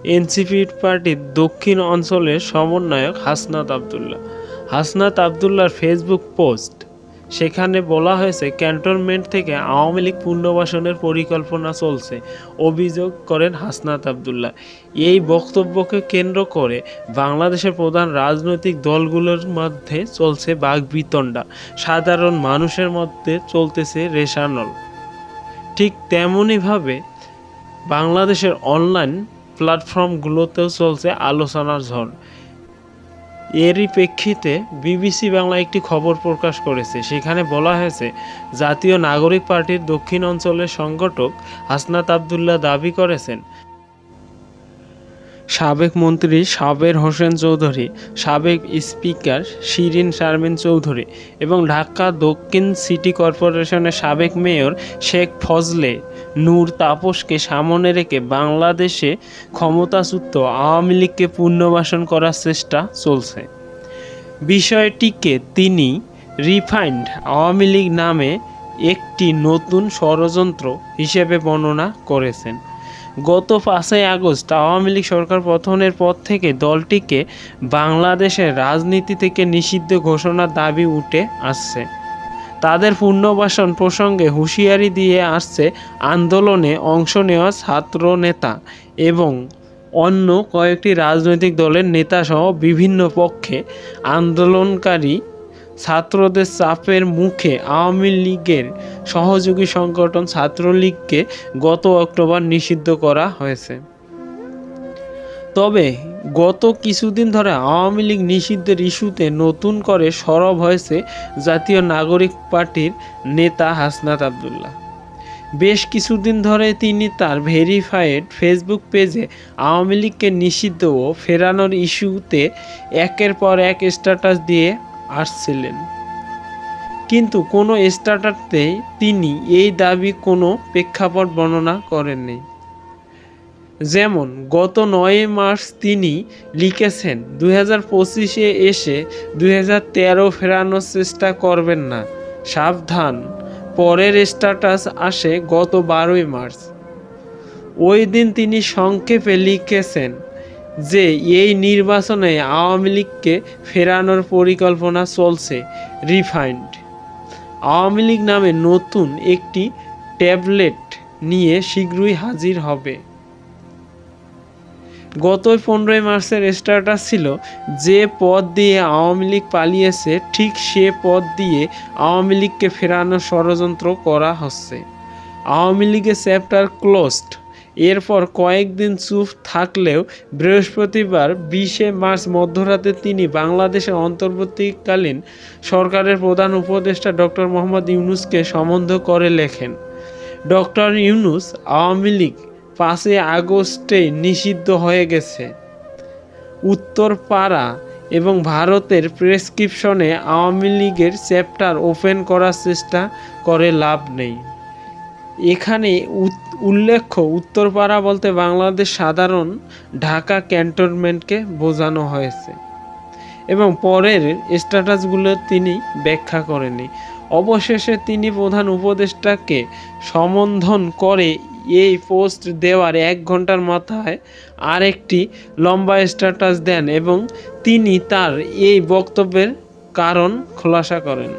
NCP পার্টির দক্ষিণ অঞ্চলের সমন্বয়ক হাসনাত আবদুল্লাহ। হাসনাত আবদুল্লাহর ফেসবুক পোস্ট, সেখানে বলা হয়েছে ক্যান্টনমেন্ট থেকে আওয়ামী লীগ পুনর্বাসনের পরিকল্পনা চলছে অভিযোগ করেন হাসনাত আবদুল্লাহ। এই বক্তব্যকে কেন্দ্র করে বাংলাদেশের প্রধান রাজনৈতিক দলগুলোর মধ্যে চলছে বাকবিতণ্ডা, সাধারণ মানুষের মধ্যে চলতেছে রেশানল। ঠিক তেমনইভাবে বাংলাদেশের অনলাইন প্ল্যাটফর্মগুলোতেও চলছে আলোচনার ঝড়। এরই প্রেক্ষিতে বিবিসি বাংলা একটি খবর প্রকাশ করেছে। সেখানে বলা হয়েছে, জাতীয় নাগরিক পার্টির দক্ষিণ অঞ্চলের সংগঠক হাসনাত আবদুল্লাহ দাবি করেছেন সাবেক মন্ত্রী সাবের হোসেন চৌধুরী, সাবেক স্পিকার শিরিন শারমিন চৌধুরী এবং ঢাকা দক্ষিণ সিটি কর্পোরেশনের সাবেক মেয়র শেখ ফজলে নূর তাপসকে সামনে রেখে বাংলাদেশে ক্ষমতাচ্যুত আওয়ামী লীগকে পুনর্বাসন করার চেষ্টা চলছে। বিষয়টিকে তিনি রিফাইন্ড আওয়ামী লীগ নামে একটি নতুন ষড়যন্ত্র হিসেবে বর্ণনা করেছেন। গত 5ই আগস্ট আওয়ামী লীগ সরকার পতনের পর থেকে দলটিকে বাংলাদেশের রাজনীতি থেকে নিষিদ্ধ ঘোষণার দাবি উঠে আসছে। তাদের পুনর্বাসন প্রসঙ্গে হুঁশিয়ারি দিয়ে আসছে আন্দোলনে অংশ নেওয়া ছাত্র নেতা এবং অন্য কয়েকটি রাজনৈতিক দলের নেতাসহ বিভিন্ন পক্ষে আন্দোলনকারী ছাত্রদের চাপের মুখে আওয়ামী লীগের সহযোগী সংগঠন ছাত্রলীগকে গত অক্টোবর নিষিদ্ধ করা হয়েছে। তবে গত কিছুদিন ধরে আওয়ামী লীগ নিষিদ্ধের ইস্যুতে নতুন করে সরব হয়েছে জাতীয় নাগরিক পার্টির নেতা হাসনাত আবদুল্লাহ। বেশ কিছুদিন ধরে তিনি তার ভেরিফাইড ফেসবুক পেজে আওয়ামী লীগকে নিষিদ্ধ ও ফেরানোর ইস্যুতে একের পর এক স্ট্যাটাস দিয়ে আসছিলেন, কিন্তু কোনো স্ট্যাটাসে তিনি এই দাবি কোনো প্রেক্ষাপট বর্ণনা করেননি। যেমন গত 9 মার্চ তিনি লিখেছেন, 2025-এ এসে 2013 ফেরানোর চেষ্টা করবেন না, সাবধান। পরের স্ট্যাটাস আসে গত 12 মার্চ। ওই দিন তিনি সংক্ষেপে লিখেছেন যে এই নির্বাচনে আওয়ামী লীগকে ফেরানোর পরিকল্পনা চলছে রিফাইন্ড আওয়ামী লীগ নামে নতুন একটি ট্যাবলেট নিয়ে শীঘ্রই হাজির হবে। গত 15 মার্চের স্ট্যাটাস ছিল, যে পথ দিয়ে আওয়ামী লীগ পালিয়েছে ঠিক সে পথ দিয়ে আওয়ামী লীগকে ফেরানোর ষড়যন্ত্র করা হচ্ছে। আওয়ামী লীগের চ্যাপ্টার ক্লোজড। এরপর কয়েকদিন চুপ থাকলেও বৃহস্পতিবার 20 মার্চ মধ্যরাতে তিনি বাংলাদেশের অন্তর্বর্তীকালীন সরকারের প্রধান উপদেষ্টা ডক্টর মোহাম্মদ ইউনূসকে সম্বোধন করে লেখেন, ডক্টর ইউনূস, আওয়ামী লীগ 5 আগস্টে নিষিদ্ধ হয়ে গেছে। উত্তরপাড়া এবং ভারতের প্রেসক্রিপশনে আওয়ামী লীগের চ্যাপ্টার ওপেন করার চেষ্টা করে লাভ নেই। এখানে উল্লেখ্য, উত্তরপাড়া বলতে বাংলাদেশ সাধারণ ঢাকা ক্যান্টনমেন্টকে বোঝানো হয়েছে এবং পরের স্ট্যাটাসগুলো তিনি ব্যাখ্যা করেননি। অবশেষে তিনি প্রধান উপদেষ্টাকে সম্বোধন করে এই পোস্ট দেওয়ার 1 ঘন্টার মাথায় আরেকটি লম্বা স্ট্যাটাস দেন এবং তিনি তার এই বক্তব্যের কারণ খোলাসা করেন।